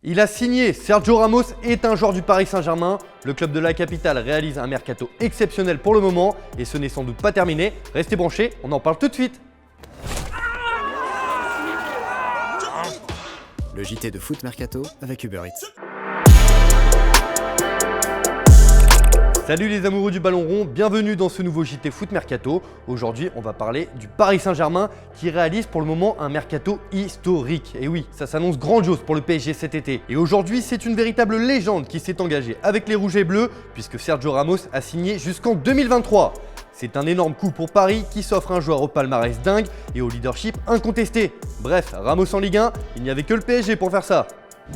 Il a signé, Sergio Ramos est un joueur du Paris Saint-Germain. Le club de la capitale réalise un mercato exceptionnel pour le moment et ce n'est sans doute pas terminé. Restez branchés, on en parle tout de suite. Le JT de Foot Mercato avec Uber Eats. Salut les amoureux du ballon rond, bienvenue dans ce nouveau JT Foot Mercato. Aujourd'hui, on va parler du Paris Saint-Germain qui réalise pour le moment un mercato historique. Et oui, ça s'annonce grandiose pour le PSG cet été. Et aujourd'hui, c'est une véritable légende qui s'est engagée avec les Rouges et Bleus puisque Sergio Ramos a signé jusqu'en 2023. C'est un énorme coup pour Paris qui s'offre un joueur au palmarès dingue et au leadership incontesté. Bref, Ramos en Ligue 1, il n'y avait que le PSG pour faire ça.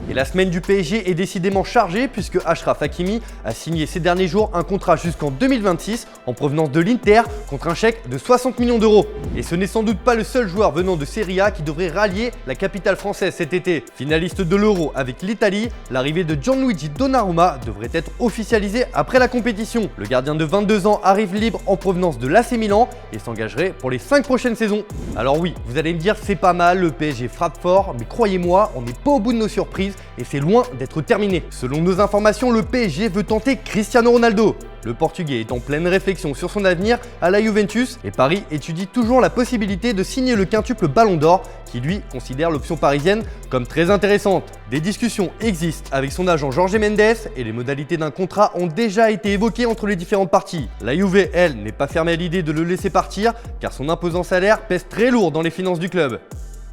Et la semaine du PSG est décidément chargée puisque Achraf Hakimi a signé ces derniers jours un contrat jusqu'en 2026 en provenance de l'Inter contre un chèque de 60 millions d'euros. Et ce n'est sans doute pas le seul joueur venant de Serie A qui devrait rallier la capitale française cet été. Finaliste de l'Euro avec l'Italie, l'arrivée de Gianluigi Donnarumma devrait être officialisée après la compétition. Le gardien de 22 ans arrive libre en provenance de l'AC Milan et s'engagerait pour les 5 prochaines saisons. Alors oui, vous allez me dire c'est pas mal, le PSG frappe fort, mais croyez-moi, on n'est pas au bout de nos surprises et c'est loin d'être terminé. Selon nos informations, le PSG veut tenter Cristiano Ronaldo. Le Portugais est en pleine réflexion sur son avenir à la Juventus et Paris étudie toujours la possibilité de signer le quintuple Ballon d'Or qui lui considère l'option parisienne comme très intéressante. Des discussions existent avec son agent Jorge Mendes et les modalités d'un contrat ont déjà été évoquées entre les différentes parties. La Juve, elle, n'est pas fermée à l'idée de le laisser partir car son imposant salaire pèse très lourd dans les finances du club.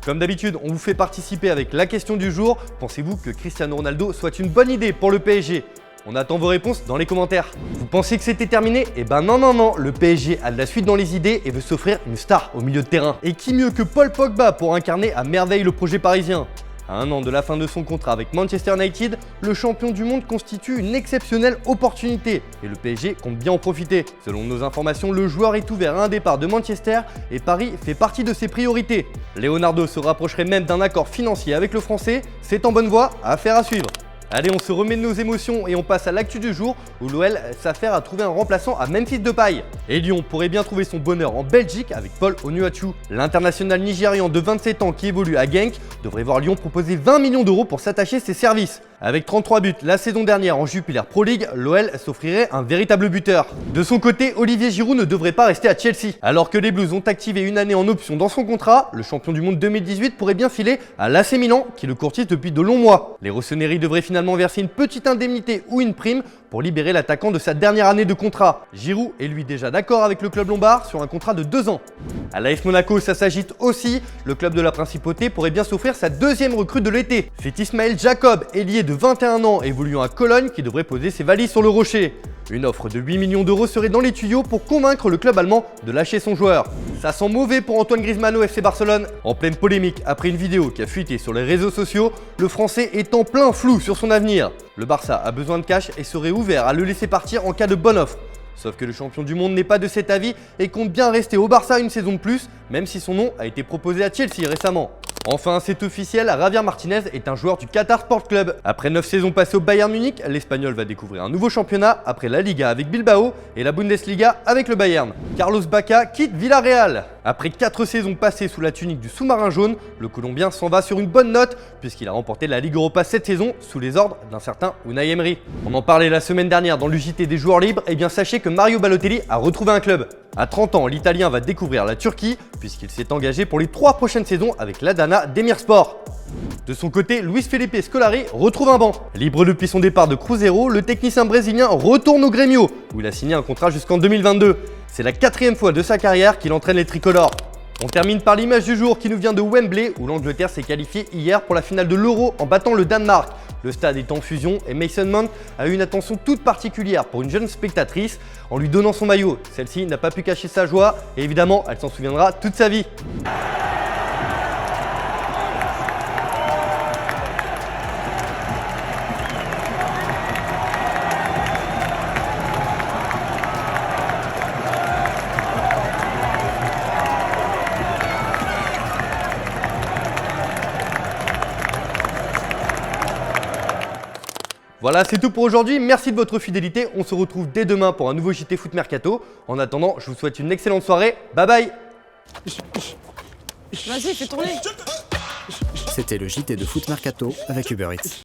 Comme d'habitude, on vous fait participer avec la question du jour. Pensez-vous que Cristiano Ronaldo soit une bonne idée pour le PSG ? On attend vos réponses dans les commentaires. Vous pensez que c'était terminé ? Eh ben non, le PSG a de la suite dans les idées et veut s'offrir une star au milieu de terrain. Et qui mieux que Paul Pogba pour incarner à merveille le projet parisien ? À un an de la fin de son contrat avec Manchester United, le champion du monde constitue une exceptionnelle opportunité et le PSG compte bien en profiter. Selon nos informations, le joueur est ouvert à un départ de Manchester et Paris fait partie de ses priorités. Leonardo se rapprocherait même d'un accord financier avec le Français, c'est en bonne voie, affaire à suivre. Allez, on se remet de nos émotions et on passe à l'actu du jour où l'OL s'affaire à trouver un remplaçant à Memphis Depay. Et Lyon pourrait bien trouver son bonheur en Belgique avec Paul Onuachu. L'international nigérian de 27 ans qui évolue à Genk devrait voir Lyon proposer 20 millions d'euros pour s'attacher ses services. Avec 33 buts la saison dernière en Jupiler Pro League, l'OL s'offrirait un véritable buteur. De son côté, Olivier Giroud ne devrait pas rester à Chelsea. Alors que les Blues ont activé une année en option dans son contrat, le champion du monde 2018 pourrait bien filer à l'AC Milan qui le courtise depuis de longs mois. Les Rossoneri devraient finalement verser une petite indemnité ou une prime pour libérer l'attaquant de sa dernière année de contrat. Giroud est lui déjà d'accord avec le club lombard sur un contrat de 2 ans. À l'AS Monaco, ça s'agite aussi. Le club de la Principauté pourrait bien s'offrir sa deuxième recrue de l'été. C'est Ismaël Jacob, ailier de 21 ans évoluant à Cologne qui devrait poser ses valises sur le rocher. Une offre de 8 millions d'euros serait dans les tuyaux pour convaincre le club allemand de lâcher son joueur. Ça sent mauvais pour Antoine Griezmann au FC Barcelone. En pleine polémique après une vidéo qui a fuité sur les réseaux sociaux, le Français est en plein flou sur son avenir. Le Barça a besoin de cash et serait ouvert à le laisser partir en cas de bonne offre. Sauf que le champion du monde n'est pas de cet avis et compte bien rester au Barça une saison de plus, même si son nom a été proposé à Chelsea récemment. Enfin, c'est officiel, Javier Martinez est un joueur du Qatar Sport Club. Après 9 saisons passées au Bayern Munich, l'Espagnol va découvrir un nouveau championnat après la Liga avec Bilbao et la Bundesliga avec le Bayern. Carlos Bacca quitte Villarreal. Après 4 saisons passées sous la tunique du sous-marin jaune, le Colombien s'en va sur une bonne note puisqu'il a remporté la Ligue Europa cette saison sous les ordres d'un certain Unai Emery. On en parlait la semaine dernière dans l'UJT des joueurs libres, et bien sachez que Mario Balotelli a retrouvé un club. À 30 ans, l'Italien va découvrir la Turquie puisqu'il s'est engagé pour les 3 prochaines saisons avec l'Adana Demirspor. De son côté, Luis Felipe Scolari retrouve un banc. Libre depuis son départ de Cruzeiro, le technicien brésilien retourne au Grêmio où il a signé un contrat jusqu'en 2022. C'est la 4e fois de sa carrière qu'il entraîne les tricolores. On termine par l'image du jour qui nous vient de Wembley où l'Angleterre s'est qualifiée hier pour la finale de l'Euro en battant le Danemark. Le stade est en fusion et Mason Mount a eu une attention toute particulière pour une jeune spectatrice en lui donnant son maillot. Celle-ci n'a pas pu cacher sa joie et évidemment elle s'en souviendra toute sa vie. Voilà, c'est tout pour aujourd'hui. Merci de votre fidélité. On se retrouve dès demain pour un nouveau JT Foot Mercato. En attendant, je vous souhaite une excellente soirée. Bye bye. Vas-y, fais tourner. C'était le JT de Foot Mercato avec Uber Eats.